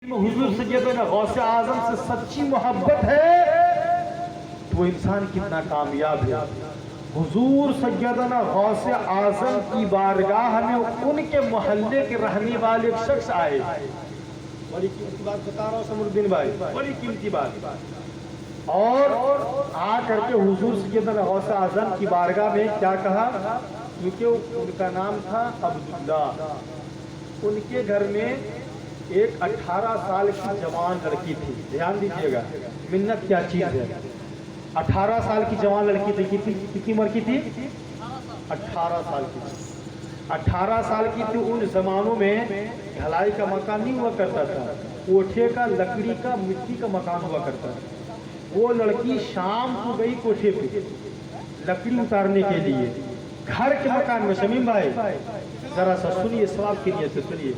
में हुजूर सैयदना गौसे आजम से सच्ची मोहब्बत है तो वो इंसान कितना कामयाब है। हुजूर सैयदना गौसे आजम की बारगाह में उनके मोहल्ले के रहने वाले एक शख्स आए। बड़ी कीमती बात बता रहा हूँ समरुद्दीन भाई, बड़ी कीमती बात। और आ करके हुजूर सैयदना गौसे आजम की बारगाह में क्या कहा, क्योंकि उनका नाम था अब्दुल्ला। उनके घर में एक 18 साल की जवान लड़की थी। ध्यान दीजिएगा मिन्नत क्या चीज है। 18 साल की जवान लड़की थी। कितनी उम्र की थी? 18 साल की। 18 साल की थी। उन जमानों में ढलाई का मकान नहीं हुआ करता था, कोठे का लकड़ी का मिट्टी का मकान हुआ करता था। वो लड़की शाम को गई कोठे पे लकड़ी उतारने के लिए, घर के मकान में। शमीम भाई जरा सा सुनिए, सवाब की नियत से सुनिए,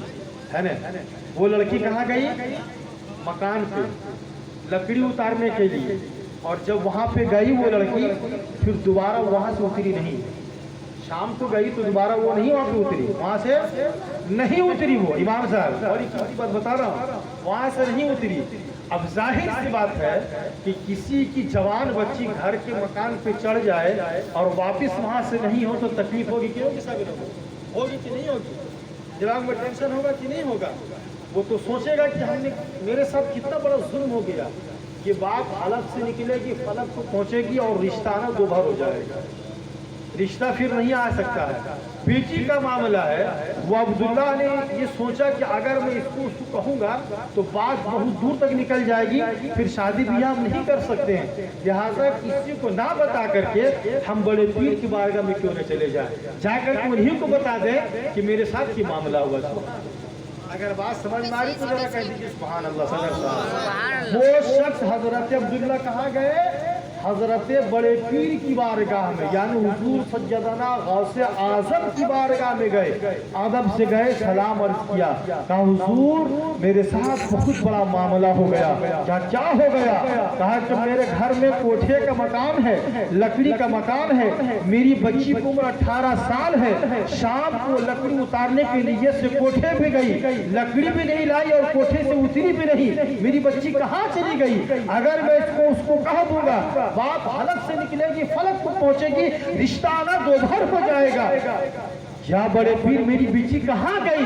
है ना। वो लड़की कहाँ गई? मकान पे लकड़ी उतारने के लिए। और जब वहां पे गई वो लड़की, फिर दोबारा वहां से उतरी नहीं। शाम को गई तो दोबारा वो नहीं वहां पे उतरी, वहां से नहीं उतरी वो। इमाम साहब और एक बात बता रहा हूँ, वहां से नहीं उतरी। अब जाहिर सी बात है कि किसी की जवान बच्ची घर के मकान पे चढ़ जाए और वापस वहां से नहीं हो तो तकलीफ होगी कि होगी? होगी कि नहीं होगी? दिमाग में टेंशन होगा कि नहीं होगा? वो तो सोचेगा कि हमने मेरे साथ कितना बड़ा जुल्म हो गया। ये बात हलक से निकलेगी, फलक को पहुंचेगी और रिश्ता ना दोबार हो जाएगा। रिश्ता फिर नहीं आ सकता है। बेटी का मामला है, वो अब्दुल्ला ने ये सोचा कि अगर मैं इसको कहूँगा तो बात बहुत दूर तक निकल जाएगी, फिर शादी ब्याह हम नहीं कर सकते हैं। लिहाजा किसी को ना बता करके हम बड़े पीर की बारगाह में क्यों न चले जाए, जाकर उन्हीं को बता दें कि मेरे साथ ये मामला हुआ था। अगर बात समझ में आ रही तो जरा कह दीजिए सुभान अल्लाह। वो शख्स हजरत अब्दुल्ला कहाँ गए? हजरत बड़े पीर की बारगाह में, यानी हुजूर सैयदना गौसे आजम की बारगाह में गए। अदब से गए, सलाम अर्ज किया, कहा हुजूर मेरे साथ बहुत बड़ा मामला हो गया। क्या हो गया? कहा कि मेरे घर में कोठे का मकान है, लकड़ी का मकान है, मेरी बच्ची की उम्र 18 साल है। शाम को लकड़ी उतारने के लिए से कोठे पे गई, लकड़ी भी नहीं लाई और कोठे से उतरी भी नहीं। मेरी बच्ची कहाँ चली गई? अगर मैं इसको उसको कह दूंगा बात हलक से निकलेगी, फलक को पहुंचेगी, रिश्ता आना दोबार हो जाएगा। या बड़े पीर मेरी बेटी कहाँ गई?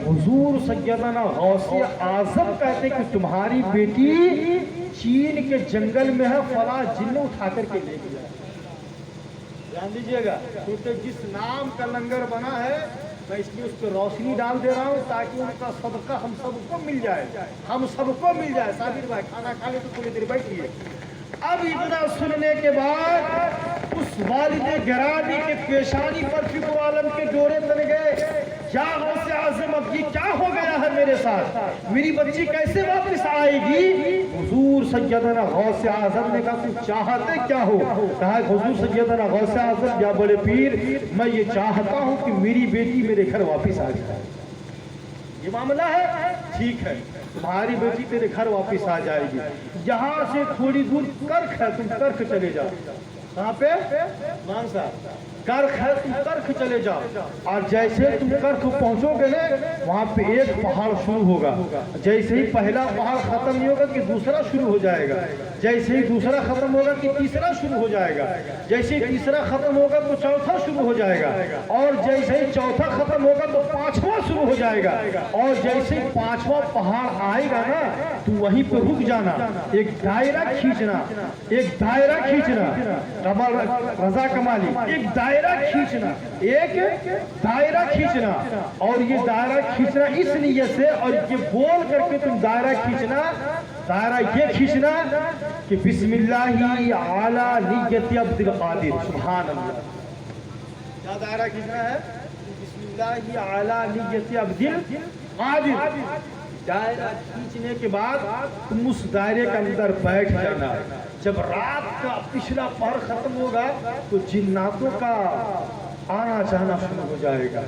हुजूर सैयदना गौसे आजम कहते कि तुम्हारी बेटी चीन के जंगल में है, फला जिन्न उठा करके ले गया। ध्यान दीजिएगा, क्योंकि जिस नाम का लंगर बना है मैं इसलिए उस पर रोशनी डाल दे रहा हूँ ताकि उनका सदका हम सबको मिल जाए, हम सबको मिल जाए। साबिर भाई खाना खा ले तो थोड़ी देर बैठिए। अब इतना सुनने के बाद उस वालिद गिरानी के पेशानी पर फिक्र आलम के डोरे तन गए। क्या गौसे आजम अब ये क्या हो गया है मेरे साथ? मेरी बच्ची कैसे वापस आएगी? हुजूर सैयदना गौसे आजम ने कहा तुम चाहते क्या हो? कहा हुजूर सैयदना गौसे आजम या बड़े पीर मैं ये चाहता हूँ कि मेरी बेटी मेरे घर वापस आ जाए। ये मामला है, ठीक है तुम्हारी बेटी तेरे घर वापस आ जाएगी। यहाँ से थोड़ी दूर कर्ख है, तुम कर्ख चले जाओ। कहाँ पे? मान साहब कर्ख है, तुम कर्ख चले जाओ। और जैसे तुम कर्ख पहुंचोगे ना, वहाँ पे एक पहाड़ शुरू होगा। जैसे ही पहला पहाड़ खत्म नहीं होगा कि दूसरा शुरू हो जाएगा, जैसे ही दूसरा खत्म होगा कि तीसरा शुरू हो जाएगा, जैसे ही तीसरा खत्म होगा तो चौथा शुरू हो जाएगा, और जैसे ही चौथा खत्म होगा तो पांचवा शुरू हो जाएगा। और जैसे ही पांचवा पहाड़ आएगा ना तो वहीं पर रुक जाना, एक दायरा खींचना, एक दायरा खींचना। रजा कमाली, एक दायरा खींचना, एक दायरा खींचना। और ये दायरा खींचना इस नियत से, और ये बोल करके तुम दायरा खींचना, दायरा ये खींचना कि बिस्मिल्लाहि अला नियति अब्दुल कादिर। सुभान अल्लाह। क्या दायरा खींचना है? बिस्मिल्लाहि अला नियति अब्दुल कादिर। दायरा खींचने के बाद तुम उस दायरे के अंदर बैठ जाना। जब रात का पिछला पहर खत्म होगा तो जिन्नातों का आना जाना शुरू हो जाएगा।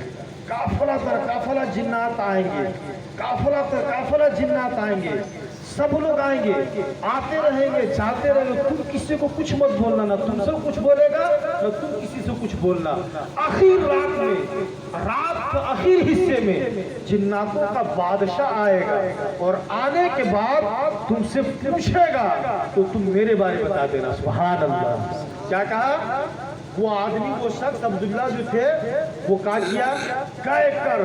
काफला तर काफला जिन्नात आएंगे, काफला तर काफला जिन्नात आएंगे। सब लोग आएंगे, आते रहेंगे, जाते रहेंगे, तुम किसी को कुछ मत बोलना, ना तुमसे कुछ बोलेगा ना तुम किसी से कुछ बोलना। आखिर रात में, रात के आखिर हिस्से में जिन्नातों का बादशाह आएगा और आने के बाद तुमसे पूछेगा तो तुम मेरे बारे में बता देना। सुभान अल्लाह। क्या कहा? वो आदमी, वो शख्स अब्दुल्ला जो थे, वो क्या किया? कह कर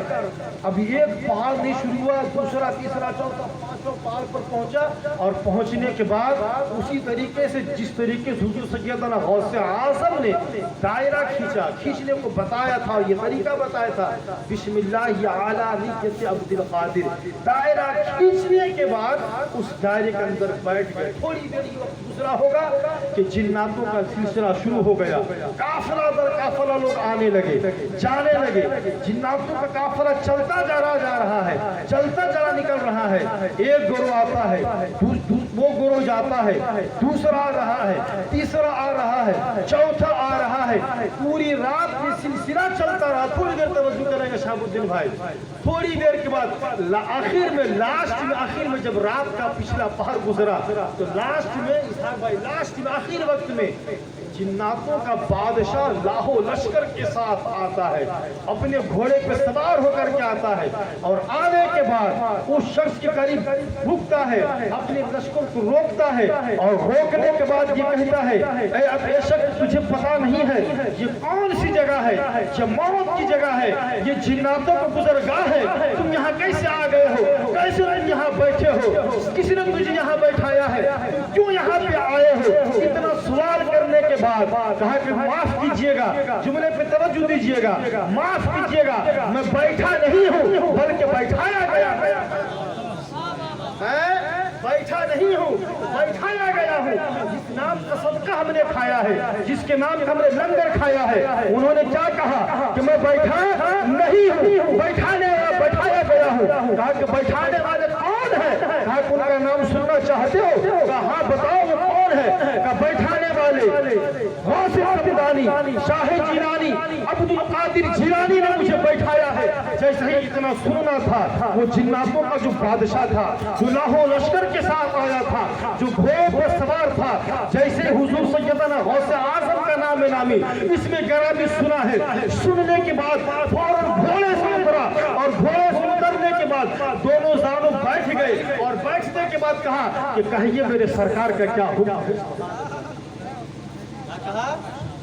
अभी एक पहाड़ नहीं शुरू हुआ, दूसरा, तीसरा, चौथा, पांचवा पहाड़ पर पहुंचा और पहुंचने के बाद उसी तरीके से जिस तरीके से हुजूर सैयदना गौसे आज़म ने दायरा खींचा, खींचने को बताया था, ये तरीका बताया था, बिस्मिल्लाह आला नियत अब्दुल कादिर, दायरा खींचने के बाद उस दायरे के अंदर बैठ गए। थोड़ी देर दूसरा होगा कि जिन्नातों का सिलसिला शुरू हो गया, काफिला दर काफिला लोग आने लगे, जाने लगे, जिन्नातों का काफिला चलता जा रहा है, चलता जा निकल रहा है। एक गुरु आता है, वो गुरु जाता है, दूसरा आ रहा है, तीसरा आ रहा है, चौथा आ रहा है। पूरी रात में सिलसिला चलता रहा। थोड़ी देर तवज्जो करेंगे शहाबुद्दीन भाई। थोड़ी देर के बाद आखिर में, लास्ट में, आखिर में जब रात का पिछला पहर गुजरा तो लास्ट में, इसहाक भाई, लास्ट में आखिर वक्त में जिन्नातों का बादशाह लाहो लश्कर के साथ आता है, अपने घोड़े पे सवार होकर के आता है और आने के बाद उस शख्स के करीब रुकता है, अपने लश्कर को रोकता है और रोकने के बाद ये कहता है, ऐ शख्स, तुझे पता नहीं है ये कौन सी जगह है? ये मौत की जगह है, ये जिन्नातों का गुजरगाह है। तुम यहाँ कैसे आ गए हो? कैसे तुम यहाँ बैठे हो? किसी ने तुझे यहाँ बैठाया है? क्यों यहाँ पे आए हो? इतना सवाल करने के बाद कहा कि माफ कीजिएगा, जुमले पे तवज्जो दीजिएगा, माफ कीजिएगा, मैं बैठा नहीं हूँ बल्कि बैठाया गया है। बैठा नहीं हूँ, बैठाया गया हूँ। जिस नाम का सदका हमने खाया है, जिसके नाम का हमने लंगर खाया है, उन्होंने क्या कहा कि मैं बैठा नहीं हूँ, बैठाया गया हूँ। कहा कि बैठाने वाले कौन है? कहा कि उनका नाम सुनना चाहते हो? कहा हाँ बताओ वो कौन है? कहा बैठाने वाले गौसे अब्दानी, शाह जिलानी, अब्दुल कादिर जिलानी ने मुझे बैठाया है। जैसे ही इतना सुनना था, वो जिन्नातों का जो बादशाह था, जो लाहो लश्कर के साथ आया था, जो घोड़े पर सवार था, जैसे हुजूर सैयदना गौसे आज़म का नाम नामी इसमें गरामी सुना है, सुनने के बाद फौरन घोड़े से उतरा और घोड़े से उतरने के बाद दोनों जानों बैठ गए और बैठने के बाद कहा कि कहिए मेरे सरकार का क्या हुक्म है? कहा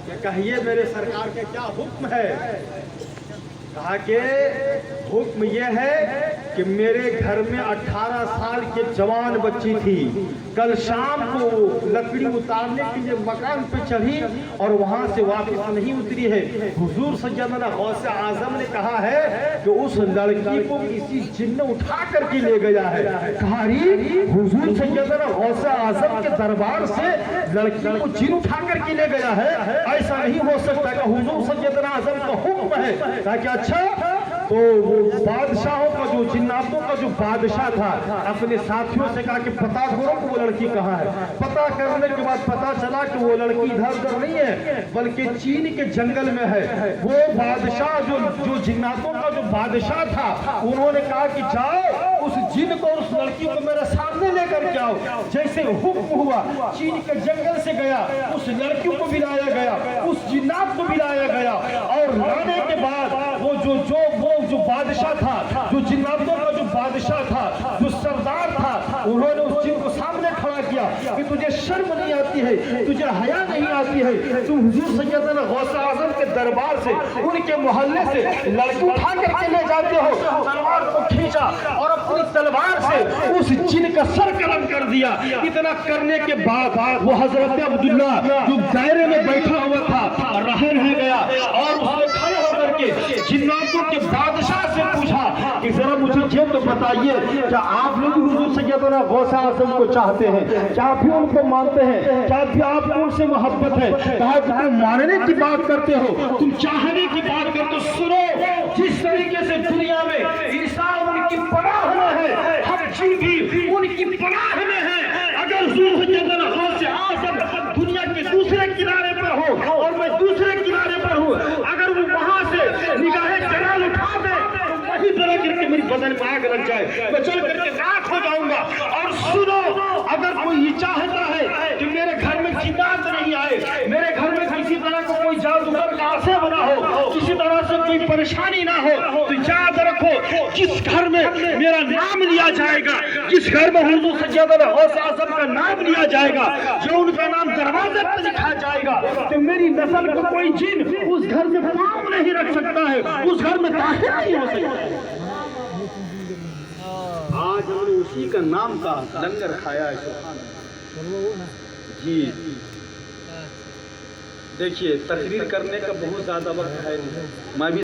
कि कहिए मेरे सरकार के क्या हुक्म है? कहा कि हुक्म यह है कि मेरे घर में 18 साल के जवान बच्ची थी, कल शाम को लकड़ी उतारने के लिए मकान पे चढ़ी और वहां से वापस नहीं उतरी है। हुजूर सैयदना गौसे आज़म ने कहा है कि उस लड़की को किसी जिन ने उठा करके ले गया है। कहा हुजूर सैयदना गौसे आज़म के दरबार से लड़की को जिन उठा करके ले गया है? ऐसा नहीं हो सकता कि हुजूर सैयदना आज़म का हुक्म है। कहा कि अच्छा, तो वो बादशाहों का, जो जिन्नातों का जो बादशाह था, अपने साथियों से कहा कि पता करो कि वो लड़की कहाँ है। पता करने के बाद पता चला कि वो लड़की इधर उधर नहीं है बल्कि चीन के जंगल में है। वो बादशाह जो जिन्नातों का जो बादशाह था, उन्होंने कहा कि जाओ उस जिन को, उस लड़की को मेरे सामने लेकर के आओ। जैसे हुक्म हुआ, चीन के जंगल से गया, उस लड़की को भी लाया गया, उस जिन्नात को भी लाया गया और लाने के बाद वो जो बादशाह था, जो जिन्नातों का जो बादशाह था, जो सरदार था, उन्होंने उस जिन को सामने खड़ा किया कि तुझे शर्म नहीं आती है, तुझे हया नहीं आती है, तुम हुजूर सैयदना गौसे आज़म के दरबार से, उनके मोहल्ले से लड़की उठा करके ले जाते हो। तलवार को खींचा और अपनी तलवार से उस जिन का सर कलम कर दिया। इतना करने के बाद वो हजरत अब्दुल्ला जो दायरे में बैठा हुआ था रह गया और उसने खड़े होकर के जिन्नातों के बादशाह से पूछा कि जरा मुझे ये तो बताइए, क्या आप लोग हुजूर सैयदना गौसे आज़म को चाहते हैं? क्या आप भी उनको मानते हैं? क्या भी आपको उनसे मोहब्बत है? कहा कि तुम मानने की बात करते हो, तुम चाहने की बात करते हो। सुनो, जिस तरीके से दुनिया में इंसान उनकी पनाह में है, हम जिन भी उनकी पनाह में है। अगर हुजूर सैयदना गौसे आज़म दुनिया के दूसरे किनारे पर हो और मैं दूसरे किनारे पर हूँ, अगर वो वहां से निगाहें जलाल उठा दे तो वही तरह करके मेरी बदन में आग लग जाए, मैं चल करके राख हो जाऊंगा। और سنو، اگر کوئی یہ چاہتا ہے کہ میرے گھر میں جنات نہیں آئے، میرے گھر میں کسی طرح کا کوئی جادوگر کاسے بنا ہو، کسی طرح سے کوئی پریشانی نہ ہو، تو یاد رکھو جس گھر میں میرا نام لیا جائے گا، جس گھر میں حضور سیدنا غوث اعظم کا نام لیا جائے گا، جو ان کا نام دروازے پر لکھا جائے گا، تو میری نسل کا کوئی جن اس گھر میں پاؤں نہیں رکھ سکتا ہے، اس گھر میں داخل نہیں ہو سکتا۔ آج ہم نے اسی کا نام کا لنگر کھایا ہے۔ جی دیکھیے، تقریر کرنے کا بہت زیادہ وقت ہے، میں بھی